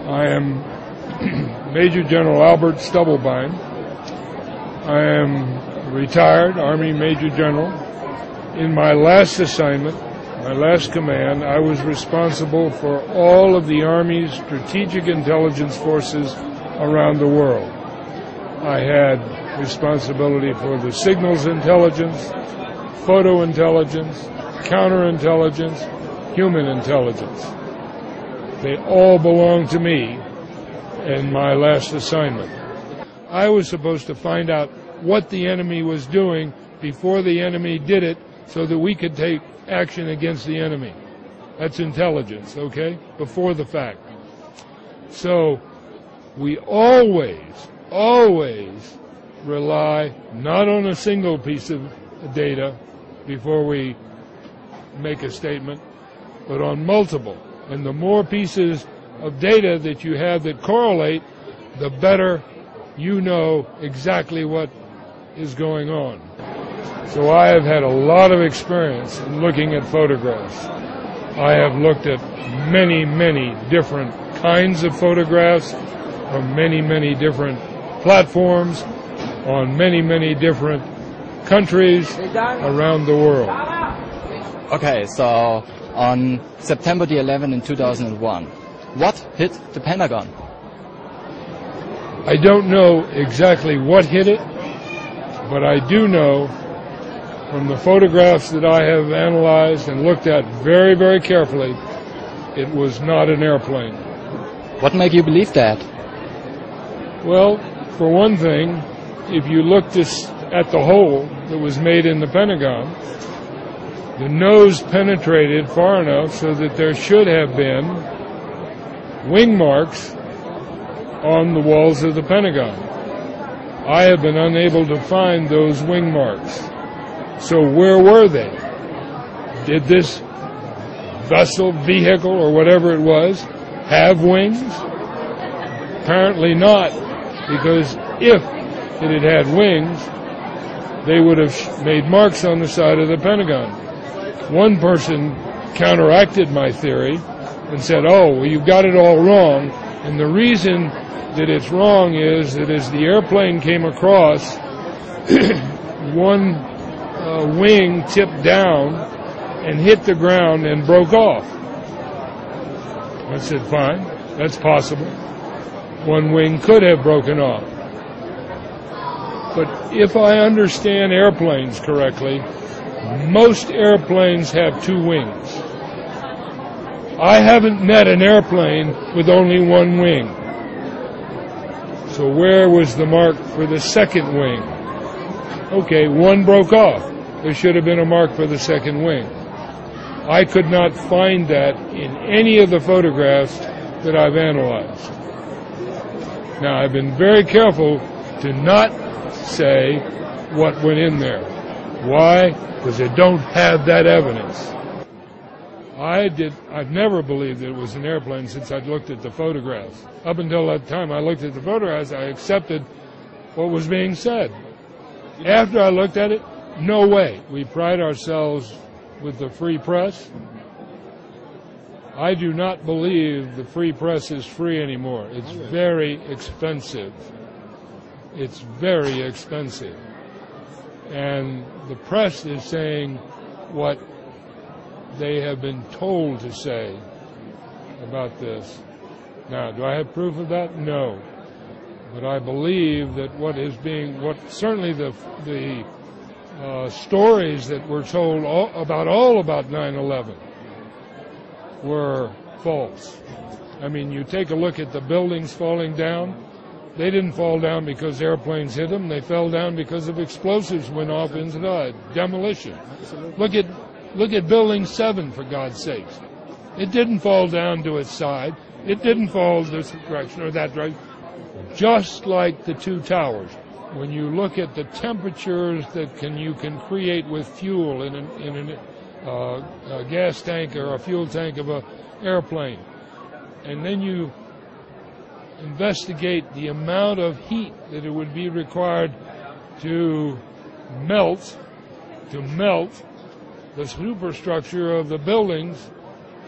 I am Major General Albert Stubblebine. I am retired Army Major General. In my last assignment, my last command, I was responsible for all of the Army's strategic intelligence forces around the world. I had responsibility for the signals intelligence, photo intelligence, counterintelligence, human intelligence. They all belong to me in my last assignment. I was supposed to find out what the enemy was doing before the enemy did it so that we could take action against the enemy. That's intelligence, okay? Before the fact. So we always rely not on a single piece of data before we make a statement, but on multiple. And the more pieces of data that you have that correlate, the better you know exactly what is going on. So I have had a lot of experience in looking at photographs. I have looked at many different kinds of photographs from many different platforms on many different countries around the world. Okay, so on September the 11th in 2001, what hit the Pentagon? I don't know exactly what hit it, but I do know from the photographs that I have analyzed and looked at very carefully, it was not an airplane. What made you believe that? Well, for one thing, if you look at the hole that was made in the Pentagon, the nose penetrated far enough so that there should have been wing marks on the walls of the Pentagon. I have been unable to find those wing marks. So where were they? Did this vessel, vehicle, or whatever it was, have wings? Apparently not, because if it had wings, they would have made marks on the side of the Pentagon. One person counteracted my theory and said, oh, well, you've got it all wrong, and the reason that it's wrong is that as the airplane came across, one wing tipped down and hit the ground and broke off. I said, fine, that's possible. One wing could have broken off. But if I understand airplanes correctly, most airplanes have two wings. I haven't met an airplane with only one wing. So where was the mark for the second wing? Okay, one broke off. There should have been a mark for the second wing. I could not find that in any of the photographs that I've analyzed. Now, I've been very careful to not say what went in there. Why? Because I don't have that evidence. I've never believed that it was an airplane since I'd looked at the photographs. Up until that time I looked at the photographs, I accepted what was being said. After I looked at it, no way. We pride ourselves with the free press. I do not believe the free press is free anymore. It's very expensive. It's very expensive. And the press is saying what they have been told to say about this. Now, do I have proof of that? No. But I believe that certainly the stories that were told about 9/11 were false. I mean, you take a look at the buildings falling down. They didn't fall down because airplanes hit them. They fell down because of explosives went off inside. Demolition. Look at Building 7, for God's sakes. It didn't fall down to its side. It didn't fall this direction or that direction. Just like the two towers. When you look at the temperatures that you can create with fuel in a gas tank or a fuel tank of an airplane, and then you investigate the amount of heat that it would be required to melt the superstructure of the buildings,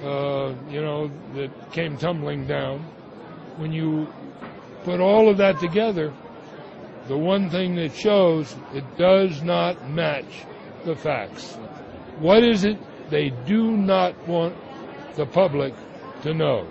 that came tumbling down, when you put all of that together, the one thing that shows it does not match the facts. What is it they do not want the public to know?